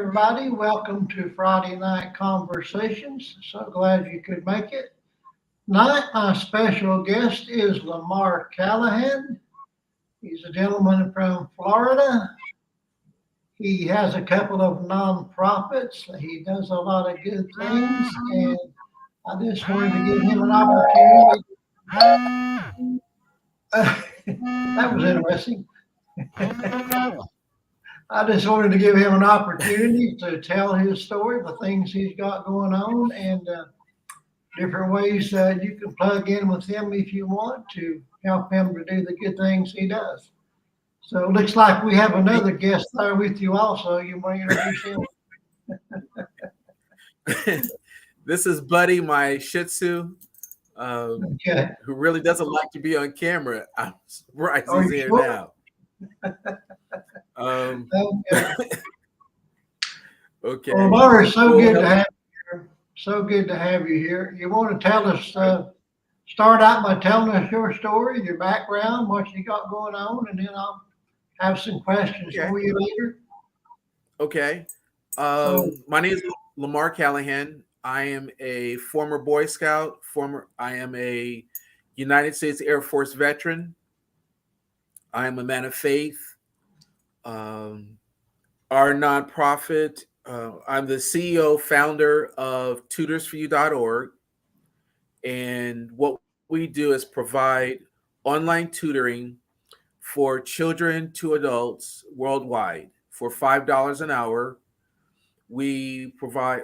everybody. Welcome to Friday Night Conversations. So glad you could make it. Tonight, my special guest is Lamar Callahan. He's a gentleman from Florida. He has a couple of nonprofits. He does a lot of good things, and I just wanted to give him an opportunity. That was interesting. I just wanted to give him an opportunity to tell his story, the things he's got going on, and different ways you can plug in with him if you want to help him to do the good things he does. So it looks like we have another guest there with you also. You want to introduce him? This is Buddy, my Shih Tzu, okay. Who really doesn't like to be on camera. I'm surprised he's here now. Okay. Well, Laura, so good to have you here. So good to have you here. You want to tell us, start out by telling us your story, your background, what you got going on, and then I'll have some questions for you later. Okay. My name is Lamar Callahan. I am a former Boy Scout. I am a United States Air Force veteran. I am a man of faith. Our nonprofit, I'm the CEO, founder of tutorsforyou.org. And what we do is provide online tutoring for children to adults worldwide for $5 an hour. We provide,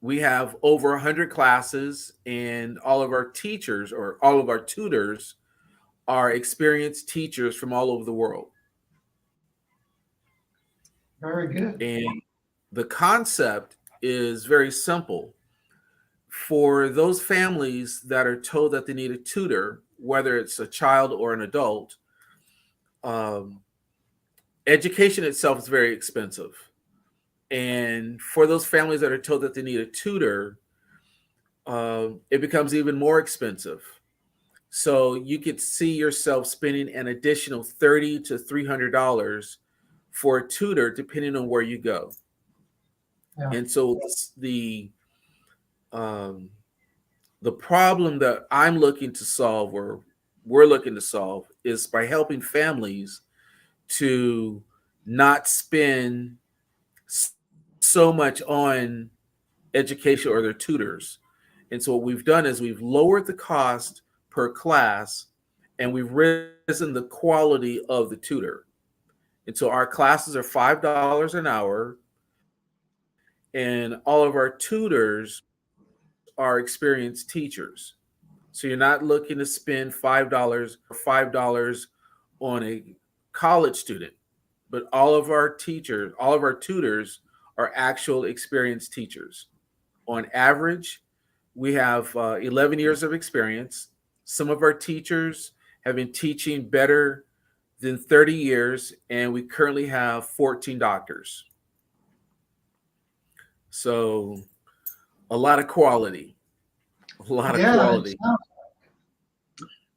we have over 100 classes, and all of our teachers or all of our tutors are experienced teachers from all over the world. Very good. And the concept is very simple. For those families that are told that they need a tutor, whether it's a child or an adult, education itself is very expensive. And for those families that are told that they need a tutor, it becomes even more expensive. So you could see yourself spending an additional $30 to $300 for a tutor, depending on where you go. Yeah. And so the problem that I'm looking to solve, or we're looking to solve, is by helping families to not spend so much on education or their tutors. And so what we've done is we've lowered the cost per class, and we've risen the quality of the tutor. And so our classes are $5 an hour, and all of our tutors are experienced teachers. So you're not looking to spend $5 on a college student, but all of our tutors are actual experienced teachers. On average, we have 11 years of experience. Some of our teachers have been teaching better than 30 years, and we currently have 14 doctors. So a lot of quality, quality.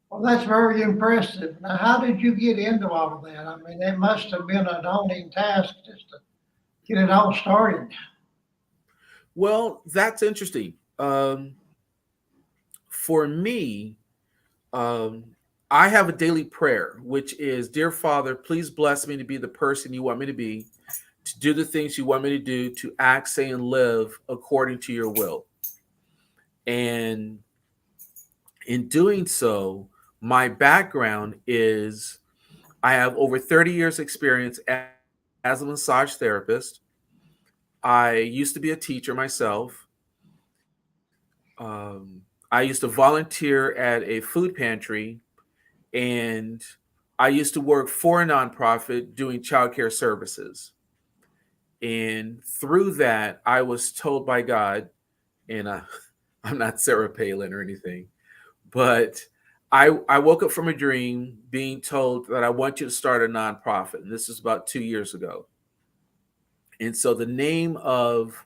Well, that's very impressive. Now, how did you get into all of that? I mean, it must have been a daunting task just to get it all started. Well, that's interesting. For me, I have a daily prayer, which is, Dear Father, please bless me to be the person you want me to be, to do the things you want me to do, to act, say, and live according to your will. And in doing so, my background is I have over 30 years experience as a massage therapist. I used to be a teacher myself. I used to volunteer at a food pantry, and I used to work for a nonprofit doing childcare services. And through that, I was told by God, and I'm not Sarah Palin or anything, but I woke up from a dream being told that I want you to start a nonprofit. And this is about 2 years ago. And so the name of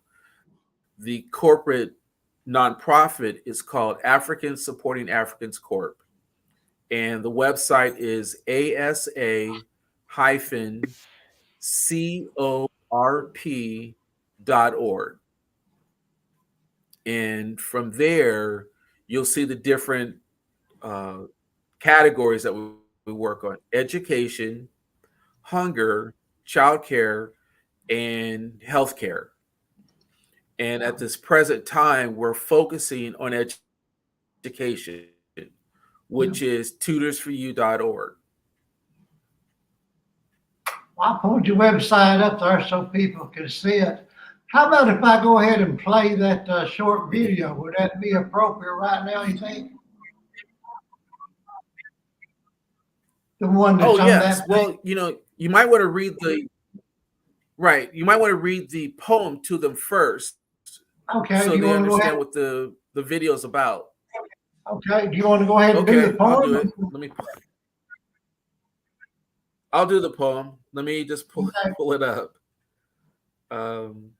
the corporate nonprofit is called Africans Supporting Africans Corp. And the website is ASA-COP And from there, you'll see the different uh, categories that we work on: education, hunger, childcare, and healthcare. And at this present time, we're focusing on education, which Yeah. is tutorsforyou.org. I'll put your website up there so people can see it. How about if I go ahead and play that short video? Would that be appropriate right now, you think? The one Oh, that's on yes. that page? Well, you might want to read the right. You might want to read the poem to them first so Okay, they do you want to go understand ahead? what the video is about. Okay, do you want to go ahead and do the Okay, I'll do poem? it. I'll do the poem. Let me just Okay, pull it up. Um,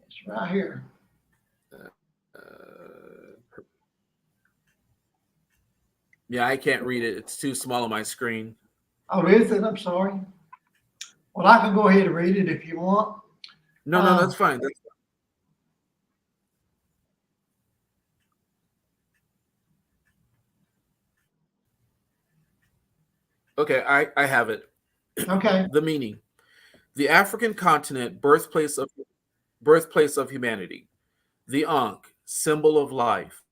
it's right here. yeah, I can't read it. It's too small on my screen. Oh, is it? I'm sorry. Well, I can go ahead and read it if you want. No, that's fine. Okay, I have it. Okay. The meaning: the African continent, birthplace of humanity. The Ankh, symbol of life.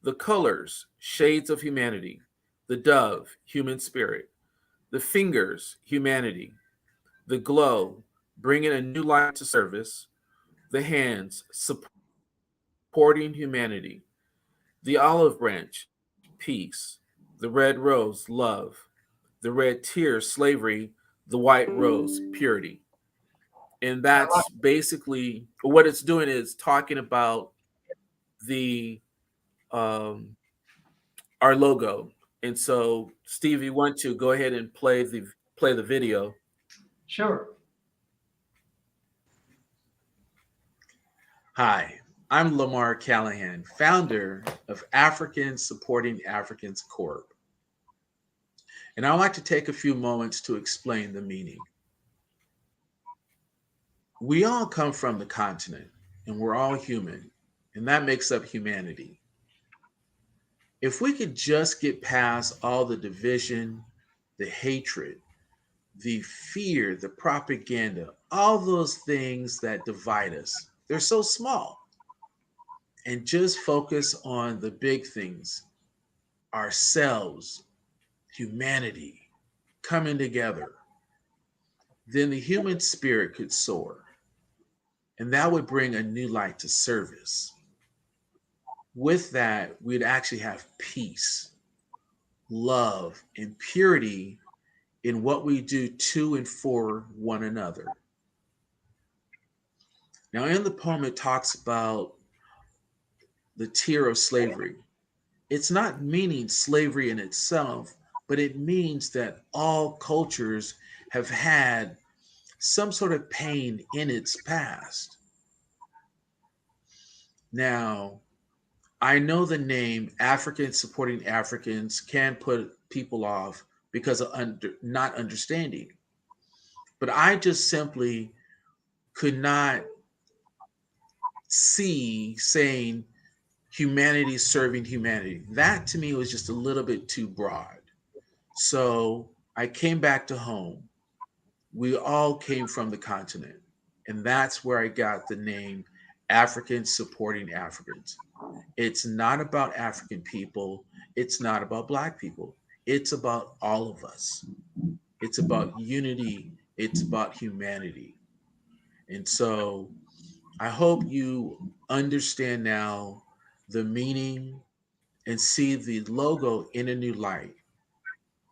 The colors, shades of humanity. The dove, human spirit. The fingers, humanity. The glow, bringing a new light to service. The hands, supporting humanity. The olive branch, peace. The red rose, love. The red tear, slavery. The white rose, purity. And I like, that's basically what it's doing, is talking about the our logo. And so, Steve, you want to go ahead and play the video. sure. Hi, I'm Lamar Callahan, founder of Africans Supporting Africans Corp. And I'd like to take a few moments to explain the meaning. We all come from the continent, and we're all human, and that makes up humanity. If we could just get past all the division, the hatred, the fear, the propaganda, all those things that divide us, they're so small, and just focus on the big things: ourselves, humanity, coming together, then the human spirit could soar. And that would bring a new light to service. With that, we'd actually have peace, love, and purity in what we do to and for one another. Now, in the poem, it talks about the tier of slavery. It's not meaning slavery in itself, but it means that all cultures have had some sort of pain in its past. Now, I know the name Africans Supporting Africans can put people off because of not understanding, but I just simply could not see saying humanity serving humanity. That to me was just a little bit too broad. So I came back to home. We all came from the continent, and that's where I got the name Africans Supporting Africans. It's not about African people. It's not about Black people. It's about all of us. It's about unity. It's about humanity. And so I hope you understand now the meaning and see the logo in a new light.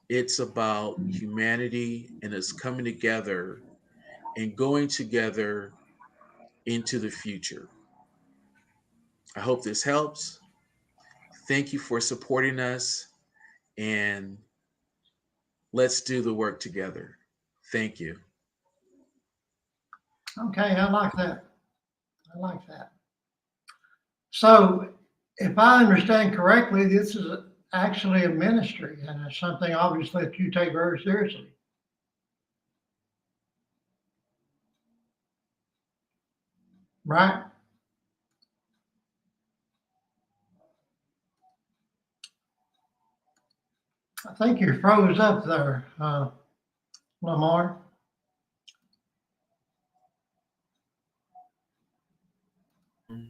It's about humanity and us coming together and going together into the future. I hope this helps. Thank you for supporting us, and let's do the work together. Thank you. Okay, I like that. I like that. So, if I understand correctly, this is actually a ministry and it's something obviously that you take very seriously. right? I think you froze up there, Lamar. Can you?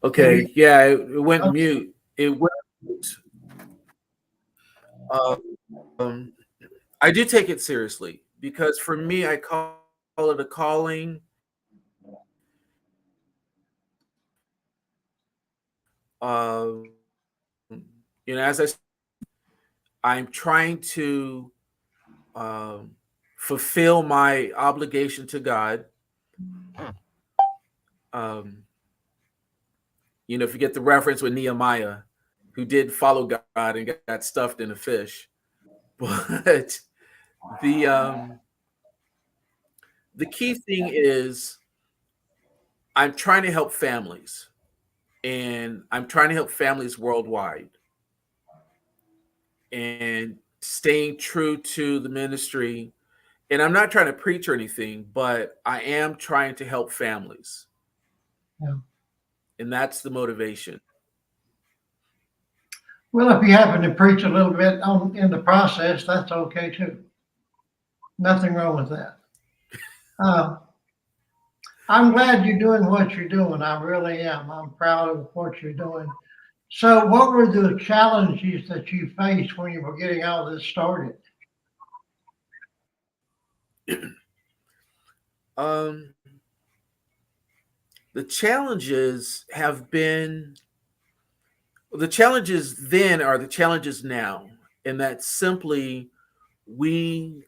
Okay, yeah, it went mute. It went. Um, I do take it seriously because for me, I call it a calling. Um, as I'm trying to um, fulfill my obligation to God. Um, if you get the reference with Nehemiah, who did follow God and got stuffed in a fish, but the um, the key thing is I'm trying to help families, and I'm trying to help families worldwide, and staying true to the ministry. And I'm not trying to preach or anything, but I am trying to help families, Yeah. and that's the motivation. Well, if you happen to preach a little bit in the process, that's okay too. Nothing wrong with that. Uh, I'm glad you're doing what you're doing. I really am. I'm proud of what you're doing. So, what were the challenges that you faced when you were getting all this started? um, the challenges have been the challenges then are the challenges now, and that simply we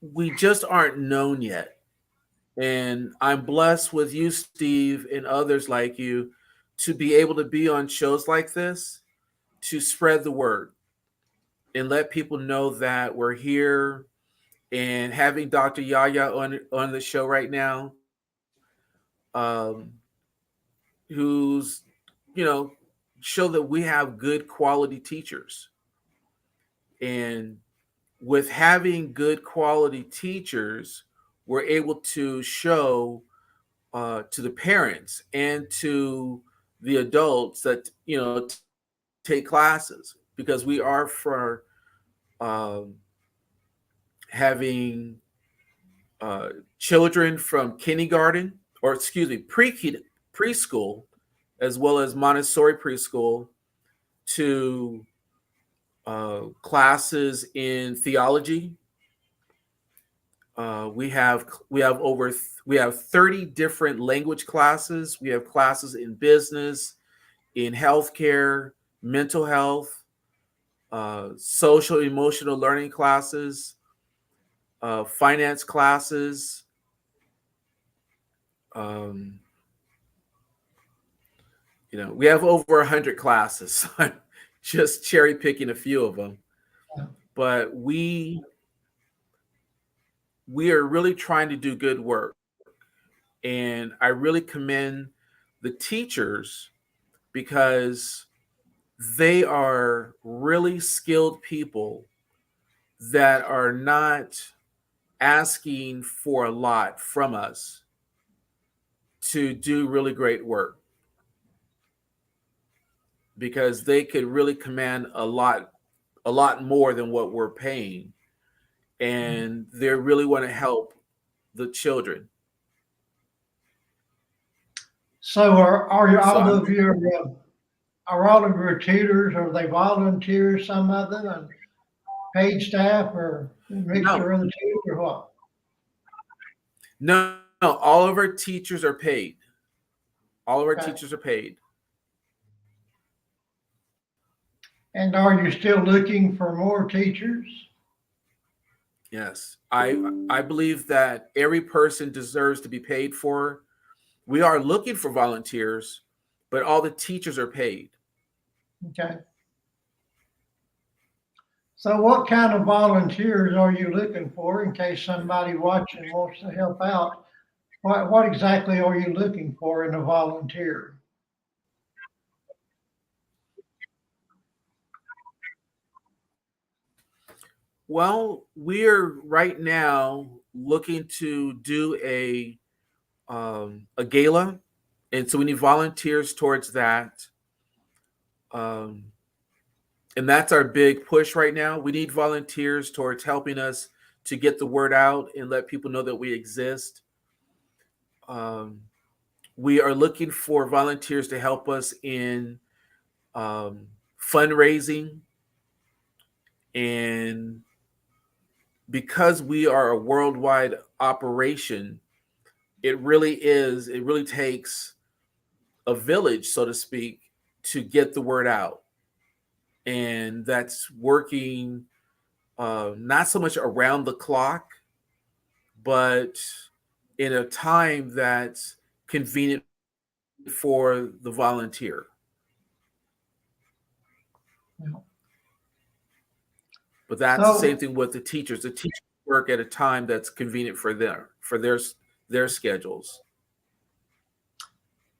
we just aren't known yet. And I'm blessed with you, Steve, and others like you to be able to be on shows like this to spread the word and let people know that we're here. And having Dr. Yaya on the show right now, um, who's you know show that we have good quality teachers. And with having good quality teachers, we're able to show to the parents and to the adults that take classes, because we are for um, having uh, children from kindergarten, or excuse me, preschool, as well as Montessori preschool, to classes in theology. We have 30 different language classes. We have classes in business, in healthcare, mental health, social emotional learning classes, finance classes. Um, we have over 100 classes. I'm just cherry picking a few of them, but we are really trying to do good work, and I really commend the teachers because they are really skilled people that are not asking for a lot from us to do really great work, because they could really command a lot more than what we're paying, and they really want to help the children. So, are So all I'm of your are all of your tutors, are they volunteers? Some of them and paid staff, or a no, mixture of the two, or what? no, no. All of our teachers are paid. All of our Okay. teachers are paid. And are you still looking for more teachers? Yes, I believe that every person deserves to be paid for. We are looking for volunteers, but all the teachers are paid. Okay. So, what kind of volunteers are you looking for in case somebody watching wants to help out? What exactly are you looking for in a volunteer? Well, we're right now looking to do a a gala, and so we need volunteers towards that. Um, and that's our big push right now. We need volunteers towards helping us to get the word out and let people know that we exist. Um, we are looking for volunteers to help us in fundraising, and because we are a worldwide operation, it really takes a village, so to speak, to get the word out. And that's working not so much around the clock, but in a time that's convenient for the volunteer. Yeah. But that's the same So, thing with the teachers. The teachers work at a time that's convenient for their schedules.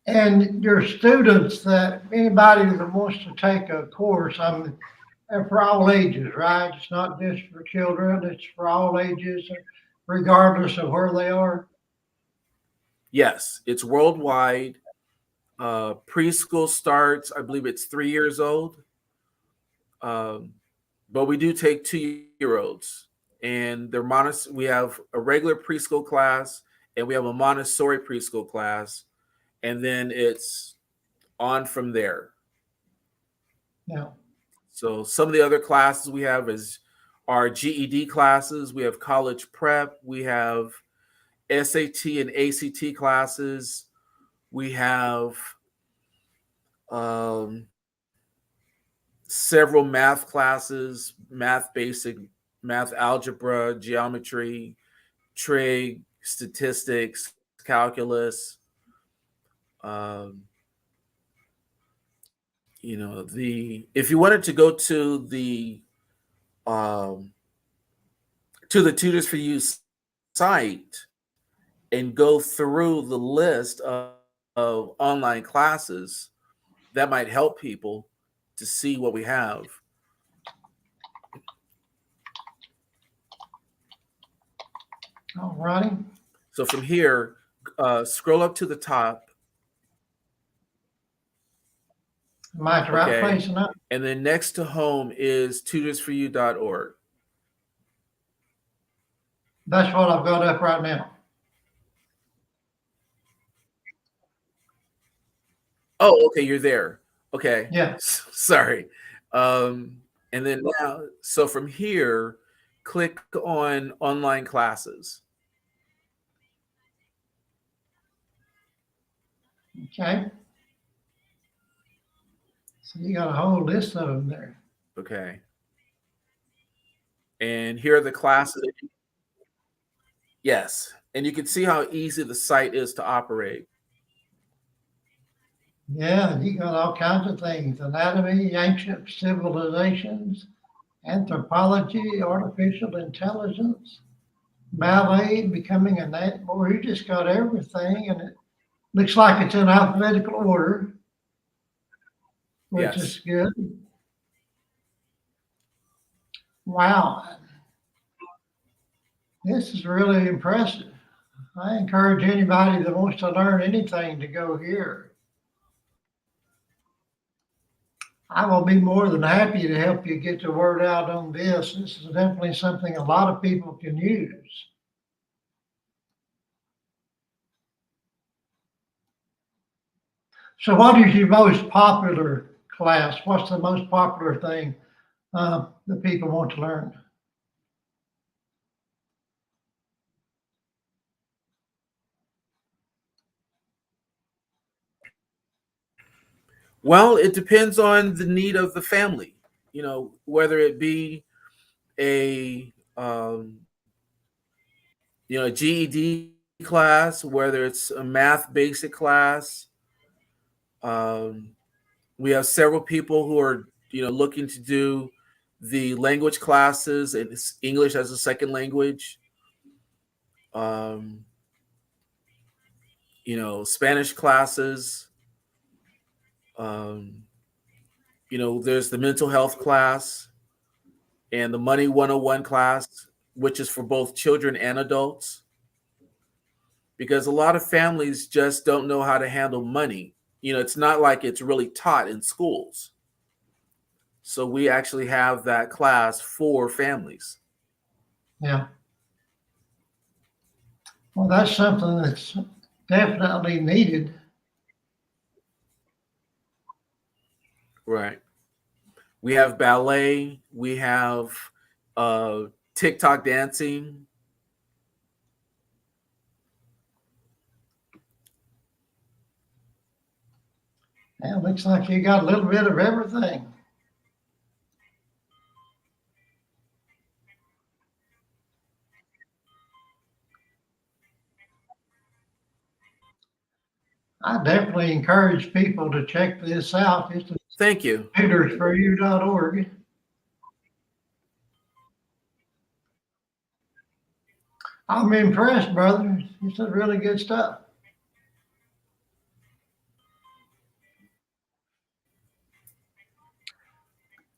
and your students, that anybody that wants to take a course, they're for all ages, right? It's not just for children, it's for all ages, regardless of where they are. Yes, it's worldwide. Preschool starts, I believe it's 3 years old. Um, but we do take 2 year olds, and we have a regular preschool class, and we have a Montessori preschool class, and then it's on from there. Yeah. So some of the other classes we have is our GED classes. We have college prep. We have SAT and ACT classes. We have um, several math classes, math basic, math algebra, geometry, trig, statistics, calculus. Um, the if you wanted to go um, to the Tutors for You site and go through the list of online classes, that might help people to see what we have. All righty. So from here, scroll up to the top, Am I at the right okay, place enough? and then next to home is tutorsforyou.org. That's what I've got up right now. Oh, okay, you're there. Okay, Yeah. sorry. And then now, so from here, click on online classes. Okay. So you got a whole list of them there. Okay, and here are the classes. Yes, and you can see how easy the site is to operate. Yeah, you got all kinds of things: anatomy, ancient civilizations, anthropology, artificial intelligence, ballet, becoming a nat. Boy, you just got everything, and it looks like it's in alphabetical order, which is Yes. good. Wow, this is really impressive. I encourage anybody that wants to learn anything to go here. I will be more than happy to help you get the word out on this. This is definitely something a lot of people can use. So, what is your most popular class? What's the most popular thing that people want to learn? Well, it depends on the need of the family. Whether it be a a GED class, whether it's a math basic class. Um, we have several people who are looking to do the language classes and English as a second language. Um, Spanish classes. Um, there's the mental health class and the Money 101 class, which is for both children and adults. because a lot of families just don't know how to handle money. It's not like it's really taught in schools. So we actually have that class for families. Yeah. Well, that's something that's definitely needed. Right. We have ballet. We have TikTok dancing. Yeah, looks like you got a little bit of everything. I definitely encourage people to check this out. It's Thank you. tutorsforyou.org. I'm impressed, brother. It's really good stuff.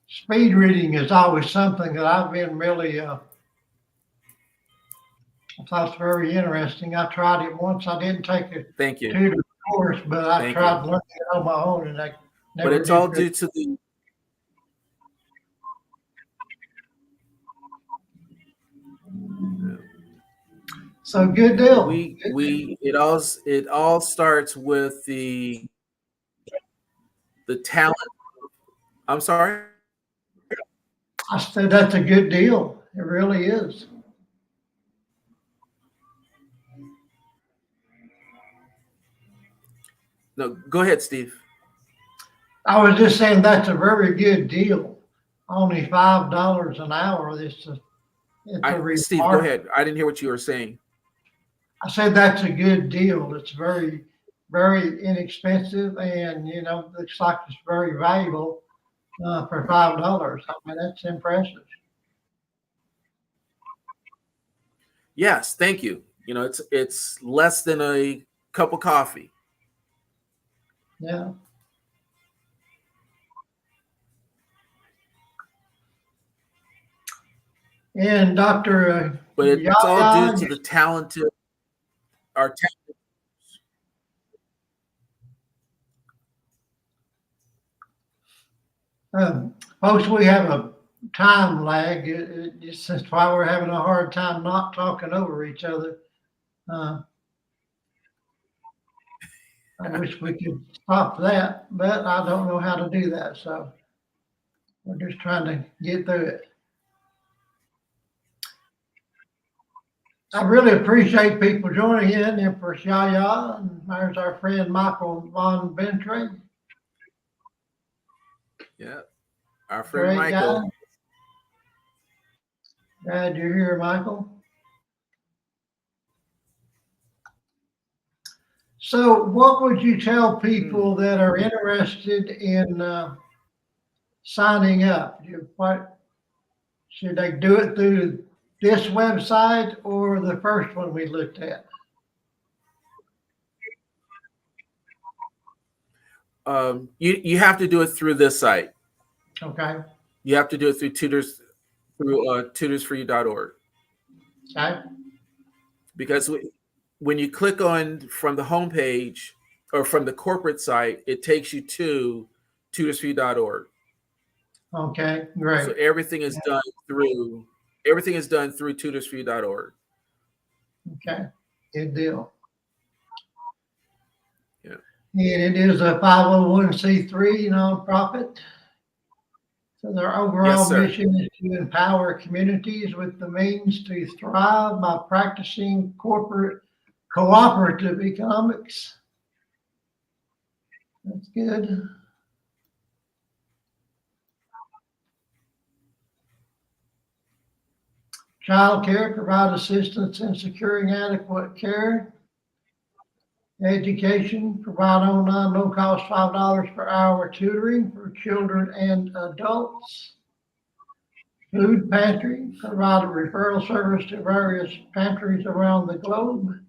Speed reading is always something that I've been really, I thought it's very interesting. I tried it once. I didn't take a Thank you. tutor course, but I Thank tried you. learning it on my own, and I But never it's all did. due to the So good deal. it all starts with the talent. I'm sorry. I said that's a good deal. It really is. No, go ahead, Steve. I was just saying that's a very good deal. Only $5 an hour. It's a Steve, go remark. ahead. I didn't hear what you were saying. I said that's a good deal. It's very, very inexpensive, and looks like it's very valuable for $5. I mean, that's impressive. Yes, thank you. It's less than a cup of coffee. Yeah. And Dr. But it's all due Yaya, to the talented our folks, we have a time lag. That's why we're having a hard time not talking over each other. Uh, I wish we could stop that, but I don't know how to do that. So we're just trying to get through it. I really appreciate people joining in, Empress Yaya, and there's our friend Michael Von Ventre. Yeah, our friend Great guy. Michael. Glad you're here, Michael. So, what would you tell people that are interested in signing up? What should they do it through this website or the first one we looked at? You have to do it through this site. Okay. You have to do it through tutorsforyou.org. Okay. Because when you click on from the homepage or from the corporate site, it takes you to tutorsforyou.org. Okay. Great. So everything is done through tutorsforyou.org. Okay. Good deal. Yeah. And it is a 501c3 nonprofit. So their overall mission is to empower communities with the means to thrive by practicing corporate cooperative economics. That's good. Child care, provide assistance in securing adequate care. Education, provide online low-cost $5 per hour tutoring for children and adults. Food pantry, provide a referral service to various pantries around the globe.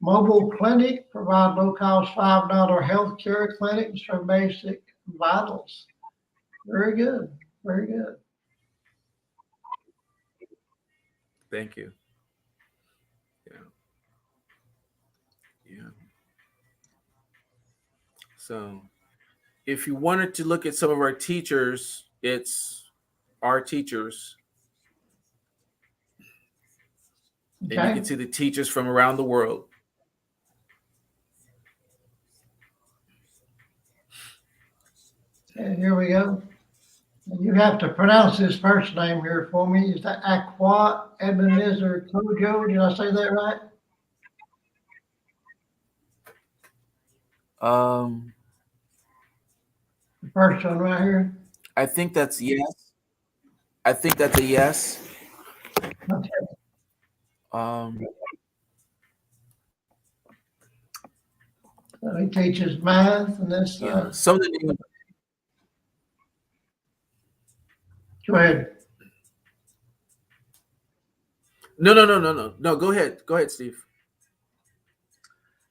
Mobile clinic, provide low-cost $5 health care clinics for basic vitals. Very good, very good. Thank you. Yeah. Yeah. So if you wanted to look at some of our teachers, it's our teachers. And you Okay, can see the teachers from around the world. and here we go. You have to pronounce his first name here for me. Is that Aqua Ebenezer Kojo? Did I say that right? Um, The first one right here. I think that's yes. I think that's a yes. Okay. Um, So he teaches math, and this. yeah. Some of the names. Go ahead. No. Go ahead. Go ahead, Steve.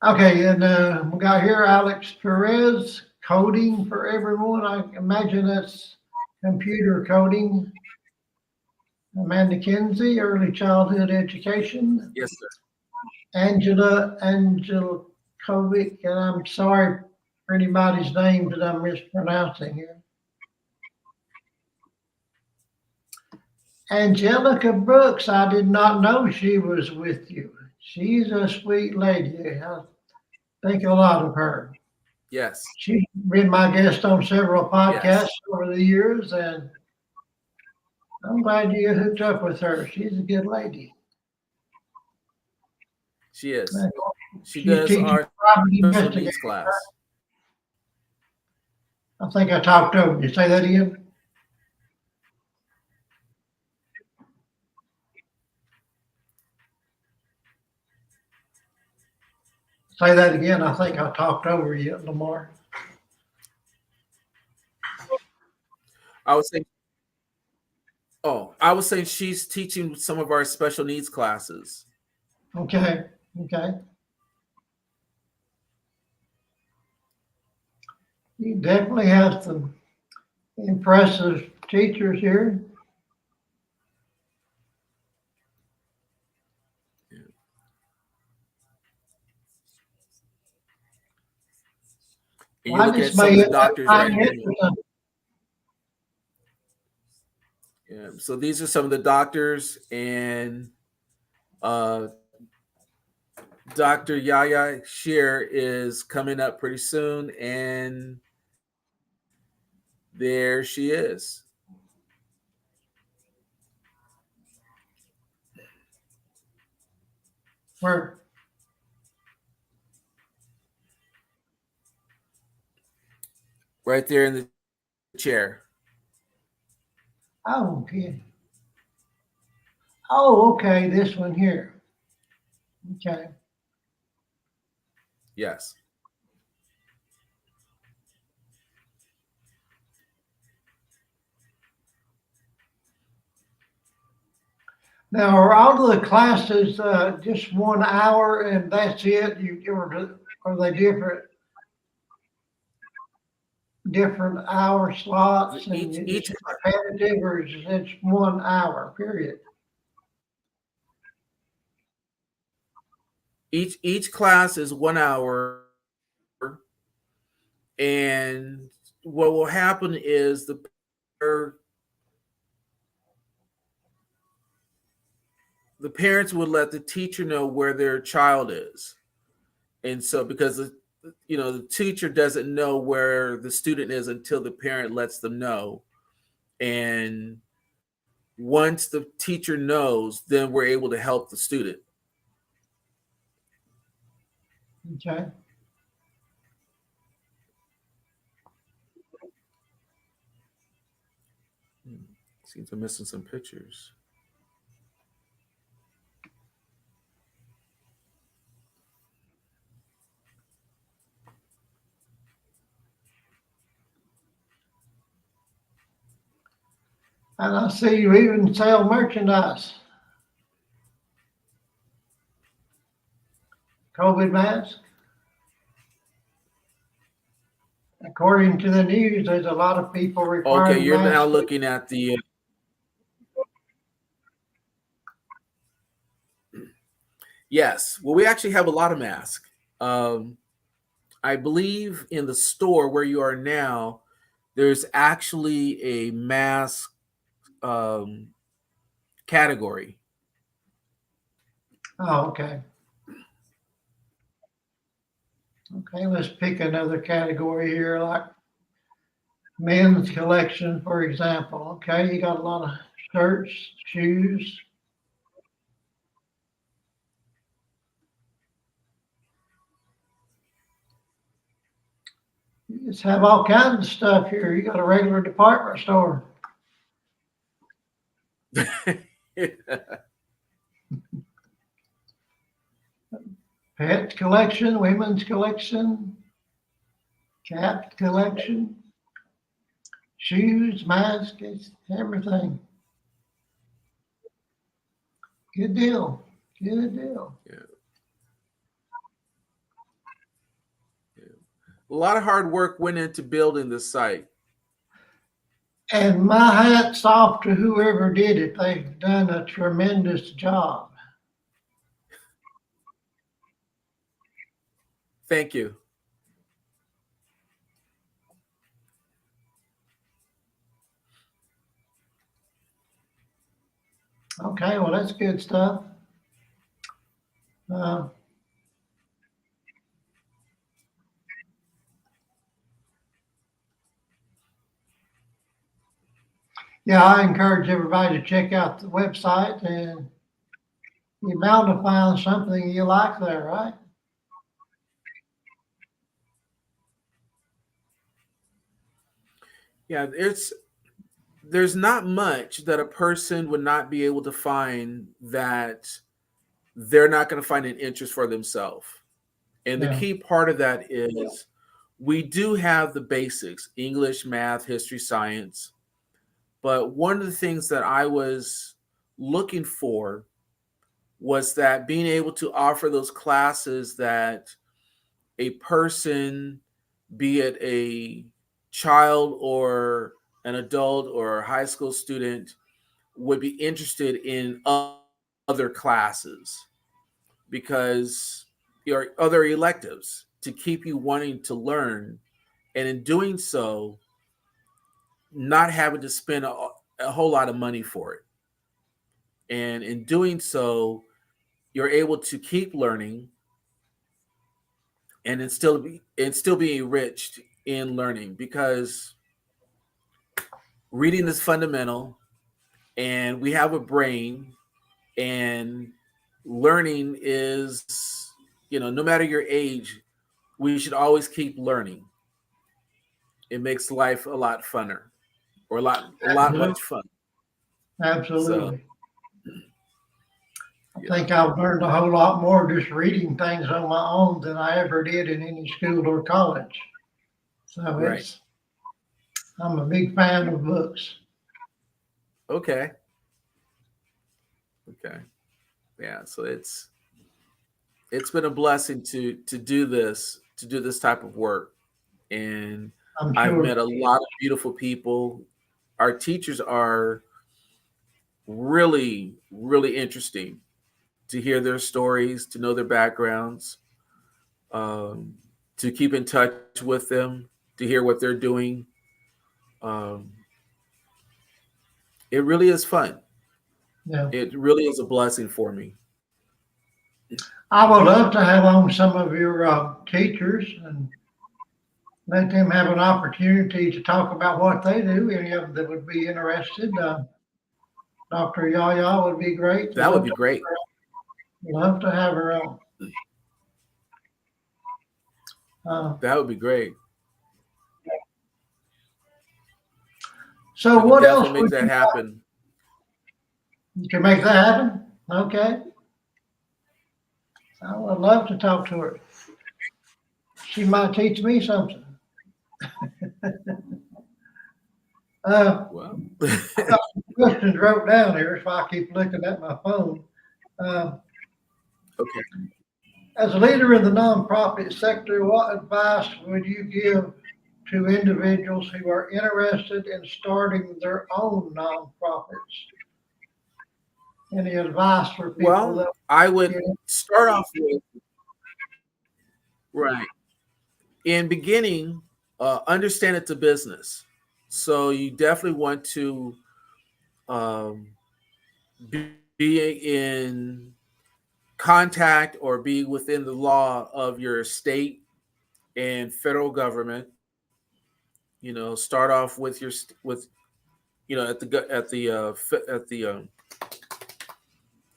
Okay, and we got here Alex Perez, coding for everyone. I imagine that's computer coding. Amanda Kinsey, early childhood education. Yes, sir. Angela Angelkovic, and I'm sorry for anybody's name that I'm mispronouncing here. Angelica Brooks, I did not know she was with you. She's a sweet lady. I think a lot of her. Yes. She's been my guest on several podcasts Yes. over the years, and I'm glad you hooked up with her. She's a good lady. She is. She She does teaches our private special investigating. needs class. I think I talked over you. Say that again. Say that again. I think I talked over you, Lamar. I was saying. Oh, I was saying she's teaching some of our special needs classes. Okay. Okay. You definitely have some impressive teachers here. And Well, you're I looking at just some of may the end up doctors right finding here. it or something. Yeah. So these are some of the doctors, and Dr. Yaya Shear is coming up pretty soon, and there she is. Where? Right there in the chair. Oh, okay. Oh, okay. This one here. Okay. Yes. Now, are all of the classes just 1 hour and that's it? Are they different hour slots and it's Each repetitive, or is it 1 hour period? each class is 1 hour, and what will happen is the parents would let the teacher know where their child is, and so because the teacher doesn't know where the student is until the parent lets them know, and once the teacher knows, then we're able to help the student. Okay. Seems I'm missing some pictures. And I see you even sell merchandise. COVID mask. According to the news, there's a lot of people Okay, requiring you're now masks. looking at the. Yes. Well, we actually have a lot of masks. Um, I believe in the store where you are now, there's actually a mask um, category. Oh, okay. Okay, let's pick another category here, like men's collection, for example. Okay, you got a lot of shirts, shoes. You just have all kinds of stuff here. You got a regular department store. Pet collection, women's collection, cat collection, shoes, masks, everything. Good deal. Good deal. Yeah. A lot of hard work went into building the site. And my hat's off to whoever did it. They've done a tremendous job. Thank you. Okay, well, that's good stuff. Uh, yeah, I encourage everybody to check out the website, and you're bound to find something you like there, right? Yeah, there's not much that a person would not be able to find that they're not going to find an interest for themselves. And the Yeah. key part of that is we do have the basics: English, math, history, science. But one of the things that I was looking for was that being able to offer those classes that a person, be it a child or an adult or a high school student, would be interested in other classes, because your other electives to keep you wanting to learn, and in doing so not having to spend a whole lot of money for it, and in doing so you're able to keep learning and still be enriched in learning, because reading is fundamental and we have a brain, and learning is, no matter your age, we should always keep learning. It makes life a lot funner, or a lot Absolutely. much fun. So Absolutely. I yeah, think I've learned a whole lot more just reading things on my own than I ever did in any school or college. So right. I'm a big fan of books. Okay. Okay. Yeah. So it's been a blessing to do this type of work, and I'm I've sure. met a lot of beautiful people. Our teachers are really, really interesting to hear their stories, to know their backgrounds, um, to keep in touch with them, to hear what they're doing. Um, it really is fun. Yeah. It really is a blessing for me. I would love to have on some of your teachers and let them have an opportunity to talk about what they do. Any of them that would be interested, Dr. Yaya would be great. That would be great. Love to have her on. That would be great. So We can what else definitely make would that happen. you can make that happen? Okay. I would love to talk to her. She might teach me something. Well, I got some questions wrote down here, so I keep looking at my phone. Uh, okay. as a leader in the nonprofit sector, what advice would you give to individuals who are interested in starting their own nonprofits? Any advice for people Well, that I would get start off with right. In beginning, understand it's a business, so you definitely want to um, be in contact or be within the law of your state and federal government. Start off with with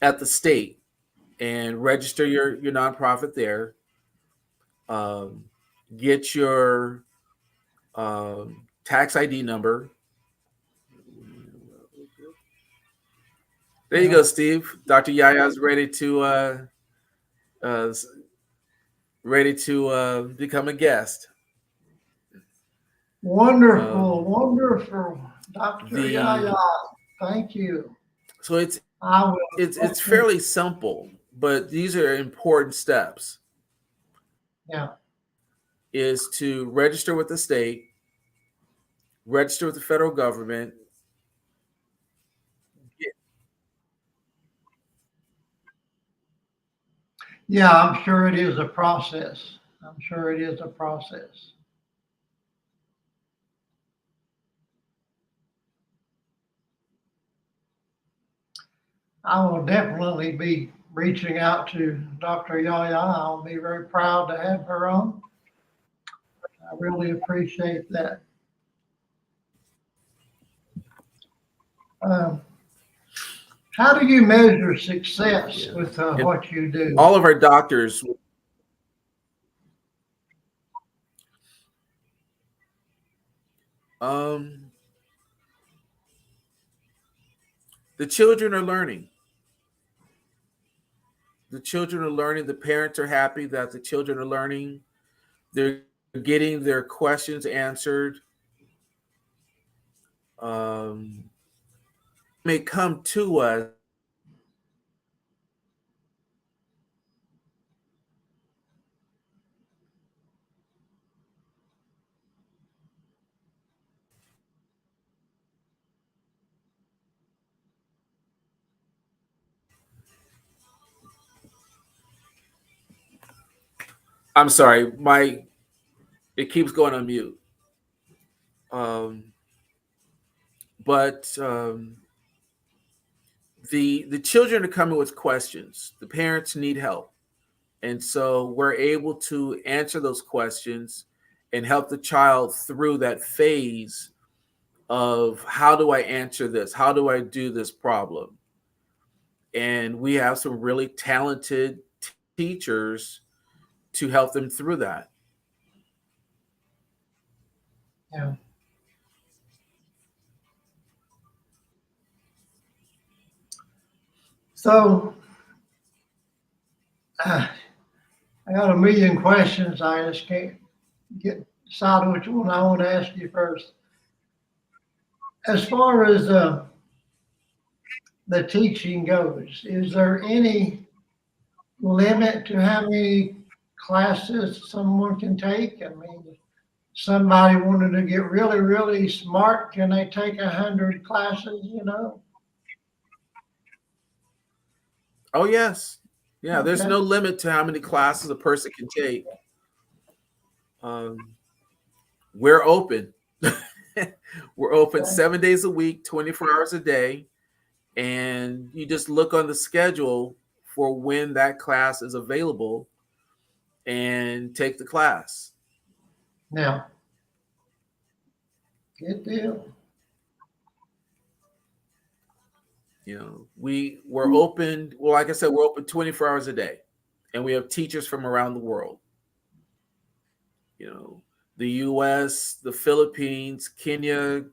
at the state and register your nonprofit there. Um, get your tax ID number. There you Yeah. go, Steve. Dr. Yaya's uh, ready to become a guest. Wonderful, Um, wonderful, Dr. Yaya. the Thank you. so I will it's definitely, fairly simple, but these are important steps. yeah. Is to register with the state, register with the federal government. Yeah, I'm sure it is a process. I'm sure it is a process. I will definitely be reaching out to Dr. Yaya. I'll be very proud to have her on. I really appreciate that. Um, how do you measure success Yeah, with and what you do? all of our doctors. Um, the children are learning. The children are learning. The parents are happy that the children are learning. They're getting their questions answered. Um, may come to us. I'm sorry, my it keeps going on mute. Um, but the children are coming with questions. The parents need help, and so we're able to answer those questions and help the child through that phase of how do I answer this? How do I do this problem? And we have some really talented teachers to help them through that. Yeah. So I got a million questions. I just can't get decide which one I want to ask you first. As far as the teaching goes, is there any limit to how many classes someone can take? I mean, if somebody wanted to get really, really smart, can they take 100 classes? Oh yes, yeah. There's Okay. no limit to how many classes a person can take. Um, we're open. We're open Okay. 7 days a week, 24 hours a day, and you just look on the schedule for when that class is available and take the class. Now, good deal. We're open. Well, like I said, we're open 24 hours a day, and we have teachers from around the world. You know, the U.S., the Philippines, Kenya,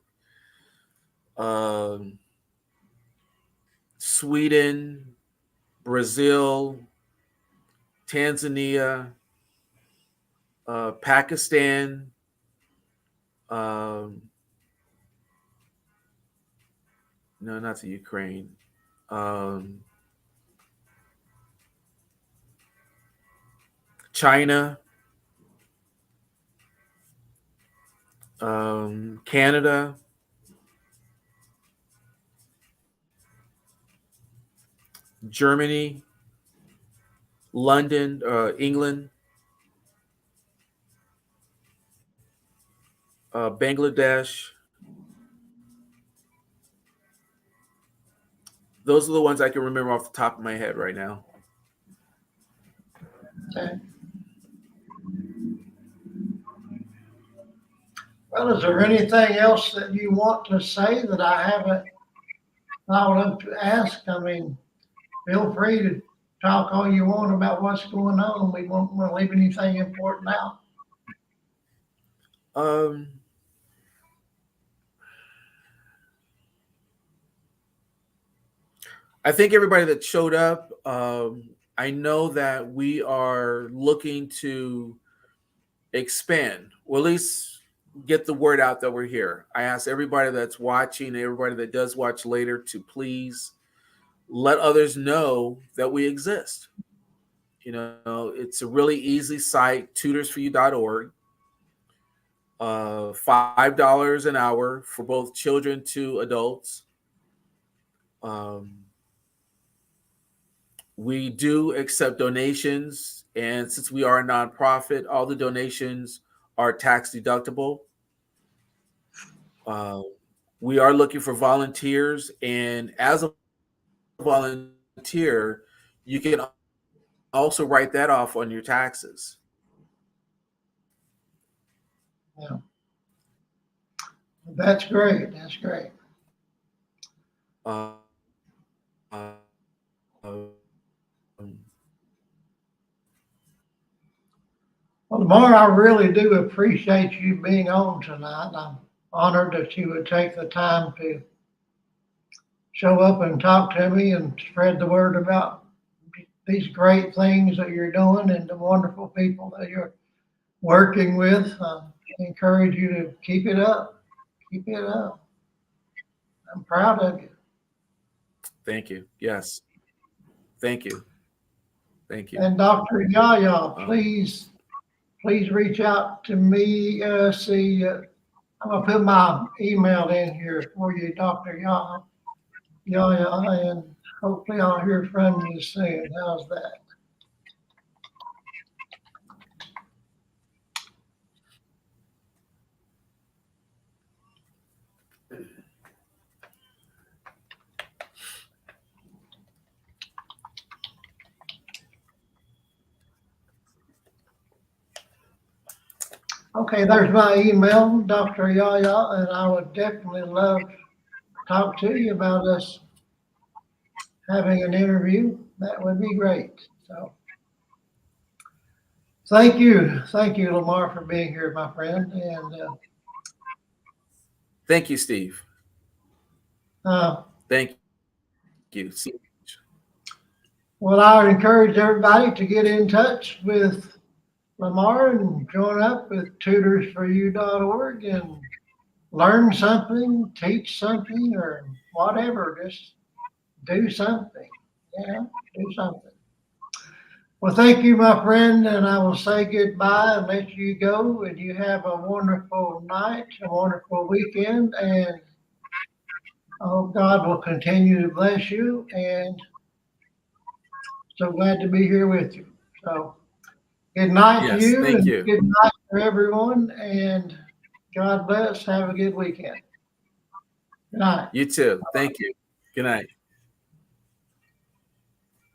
um, Sweden, Brazil, Tanzania, Pakistan, um, no, not the Ukraine, um, China, Canada, Germany, London, England. Bangladesh. Those are the ones I can remember off the top of my head right now. Okay. Well, is there anything else that you want to say that I haven't thought of to ask? I mean, feel free to talk all you want about what's going on. We won't want to leave anything important out. Um, I think everybody that showed up, I know that we are looking to expand, or at least get the word out that we're here. I ask everybody that's watching, everybody that does watch later, to please let others know that we exist. You know, it's a really easy site, tutorsforyou.org. $5 an hour for both children to adults. We do accept donations, and since we are a nonprofit, all the donations are tax deductible. We are looking for volunteers, and as a volunteer, you can also write that off on your taxes. Yeah. That's great. That's great. Uh, uh, um, Well, Lamar, I really do appreciate you being on tonight. I'm honored that you would take the time to show up and talk to me and spread the word about these great things that you're doing and the wonderful people that you're working with. I encourage you to keep it up. Keep it up. I'm proud of you. Thank you. Yes. Thank you. Thank you. And Dr. Yaya, please reach out to me. I'm gonna put my email in here for you, Dr. Yaya, and hopefully I'll hear from you soon. How's that? Okay, there's my email, Dr. Yaya, and I would definitely love to talk to you about us having an interview. That would be great. So thank you. Thank you, Lamar, for being here, my friend. And Thank you, Steve. Thank you. Well, I would encourage everybody to get in touch with Lamar and join up with tutorsforyou.org and learn something, teach something, or whatever. Just do something. Yeah, do something. Well, thank you, my friend, and I will say goodbye and let you go. And you have a wonderful night, a wonderful weekend, and I hope God will continue to bless you. And so glad to be here with you. So good night to Yes, you, thank and you. good night to everyone. And God bless. Have a good weekend. Good night. You too. Thank you. Good night.